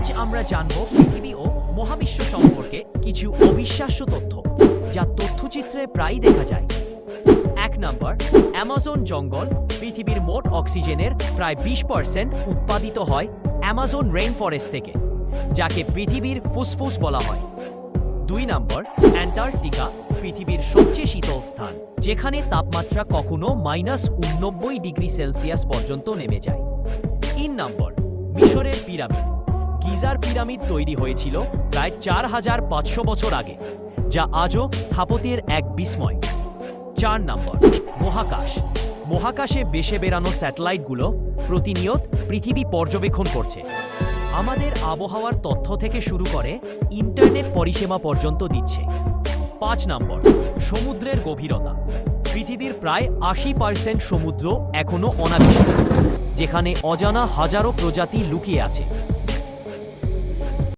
আজ আমরা জানব পৃথিবী ও মহাবিশ্ব সম্পর্কে কিছু অবিশ্বাস্য তথ্য, যা তথ্যচিত্রে প্রায়ই দেখা যায়। 1 নম্বর, অ্যামাজন জঙ্গল। পৃথিবীর মোট অক্সিজেনের প্রায় 20% উৎপাদিত হয় অ্যামাজন রেইন ফরেস্ট থেকে, যাকে পৃথিবীর ফুসফুস বলা হয়। 2 নম্বর, অ্যান্টার্কটিকা। পৃথিবীর সবচেয়ে শীতল স্থান, যেখানে তাপমাত্রা কখনো -89 ডিগ্রি সেলসিয়াস পর্যন্ত নেমে যায়। 3 নম্বর, মিশরের পিরামিড। গিজার পিরামিড তৈরি হয়েছিল প্রায় 4500 বছর আগে, যা আজও স্থাপত্যের এক বিস্ময়। 4 নম্বর, মহাকাশ। মহাকাশে ভেসে বেড়ানো স্যাটেলাইটগুলো প্রতিনিয়ত পৃথিবী পর্যবেক্ষণ করছে, আমাদের আবহাওয়ার তথ্য থেকে শুরু করে ইন্টারনেট পরিষেবা পর্যন্ত দিচ্ছে। 5 নম্বর, সমুদ্রের গভীরতা। পৃথিবীর প্রায় 80% সমুদ্র এখনো অনাবিষ্কৃত, যেখানে অজানা হাজারো প্রজাতি লুকিয়ে আছে।